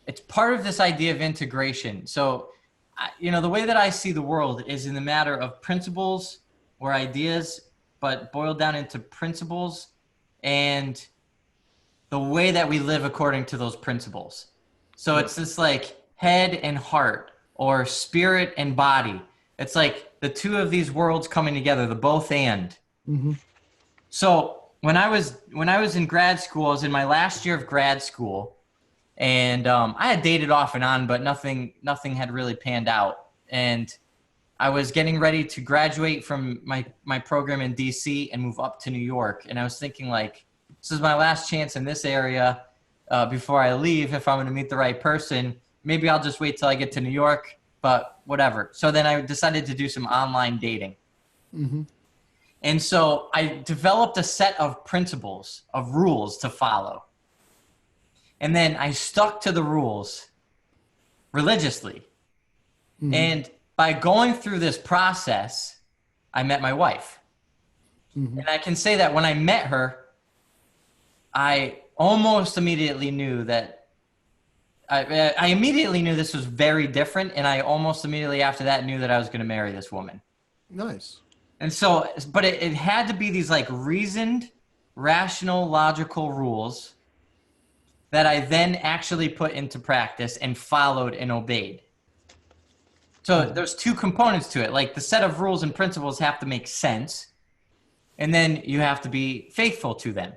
it's part of this idea of integration. So, the way that I see the world is in the matter of principles or ideas, but boiled down into principles and the way that we live according to those principles. So Yeah. it's this like head and heart or spirit and body. It's like the two of these worlds coming together, the both and. Hmm. So when I was in grad school, I was in my last year of grad school, and I had dated off and on, but nothing had really panned out. And I was getting ready to graduate from my program in DC and move up to New York. And I was thinking like, this is my last chance in this area before I leave. If I'm going to meet the right person, maybe I'll just wait till I get to New York, but whatever. So then I decided to do some online dating. Hmm. And so I developed a set of principles, of rules to follow. And then I stuck to the rules religiously. Hmm. And by going through this process, I met my wife. Hmm. And I can say that when I met her, I almost immediately knew that I immediately knew this was very different. And I almost immediately after that knew that I was going to marry this woman. Nice. And so, but it had to be these like reasoned, rational, logical rules that I then actually put into practice and followed and obeyed. So Mhm. there's two components to it. Like the set of rules and principles have to make sense, and then you have to be faithful to them.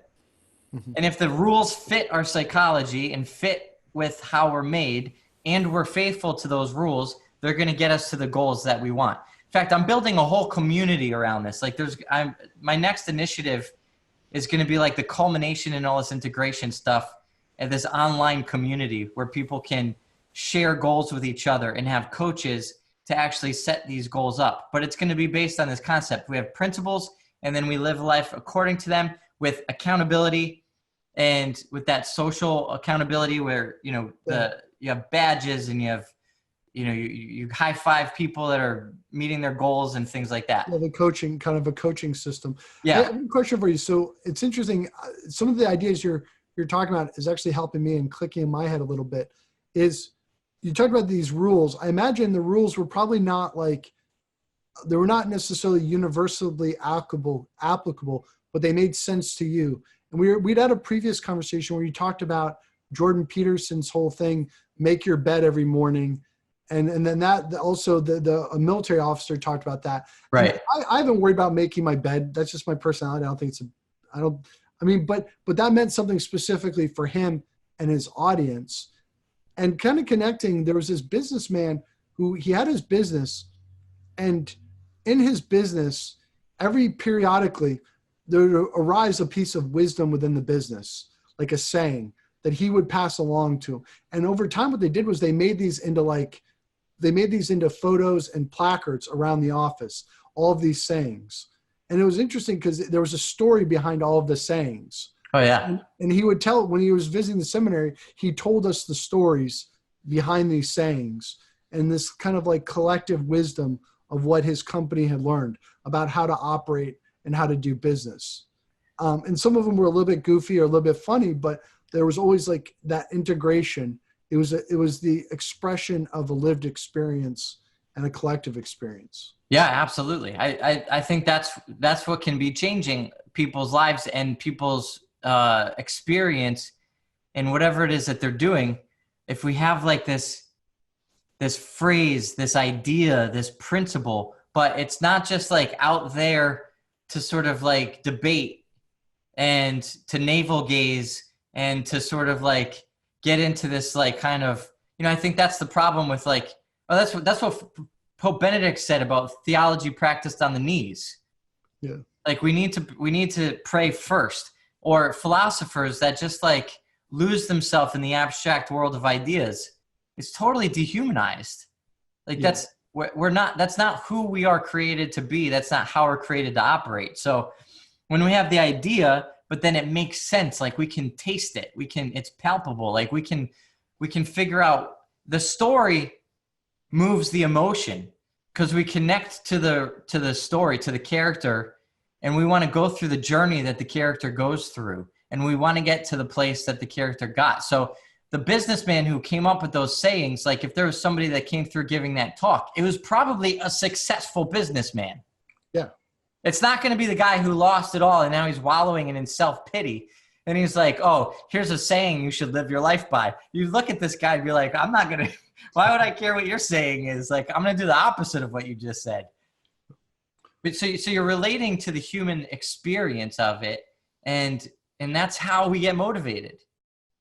Mhm. And if the rules fit our psychology and fit with how we're made, and we're faithful to those rules, they're going to get us to the goals that we want. In fact, I'm building a whole community around this. Like my next initiative is going to be like the culmination in all this integration stuff and this online community where people can share goals with each other and have coaches to actually set these goals up. But it's going to be based on this concept. We have principles and then we live life according to them with accountability and with that social accountability where, Yeah. you have badges and you high five people that are meeting their goals and things like that. Yeah, the coaching, kind of a coaching system. I Yeah. have a question for you. So it's interesting. Some of the ideas you're talking about is actually helping me and clicking in my head a little bit. Is you talked about these rules. I imagine the rules were probably not like they were not necessarily universally applicable, but they made sense to you. And we'd had a previous conversation where you talked about Jordan Peterson's whole thing, make your bed every morning. And then that also a military officer talked about that. And Right. I haven't worried about making my bed. That's just my personality. I don't think I mean, but that meant something specifically for him and his audience. And kind of connecting, there was this businessman who he had his business, and in his business, every periodically there would arise a piece of wisdom within the business, like a saying that he would pass along to. And over time, what they did was they made these into photos and placards around the office, all of these sayings. And it was interesting because there was a story behind all of the sayings. Oh yeah. And he would tell, when he was visiting the seminary, he told us the stories behind these sayings and this kind of like collective wisdom of what his company had learned about how to operate and how to do business. And some of them were a little bit goofy or a little bit funny, but there was always like that integration. It was the expression of a lived experience and a collective experience. Yeah, absolutely. I think that's what can be changing people's lives and people's experience in whatever it is that they're doing. If we have like this phrase, this idea, this principle, but it's not just like out there to sort of like debate and to navel gaze and to sort of like get into this like kind of, I think that's the problem with like, oh, that's what Pope Benedict said about theology practiced on the knees. Yeah. Like we need to pray first, or philosophers that just like lose themselves in the abstract world of ideas. It's totally dehumanized. Like Yeah. that's not who we are created to be. That's not how we're created to operate. So when we have the idea, but then it makes sense, like we can taste it, it's palpable, like we can figure out the story moves the emotion because we connect to the story, to the character, and we want to go through the journey that the character goes through, and we want to get to the place that the character got. So the businessman who came up with those sayings, like if there was somebody that came through giving that talk, it was probably a successful businessman. Yeah. It's not going to be the guy who lost it all and now he's wallowing in self-pity. And he's like, oh, here's a saying you should live your life by. You look at this guy and be like, I'm not going to, why would I care what your saying is? Like, I'm going to do the opposite of what you just said. But so you're relating to the human experience of it. And that's how we get motivated.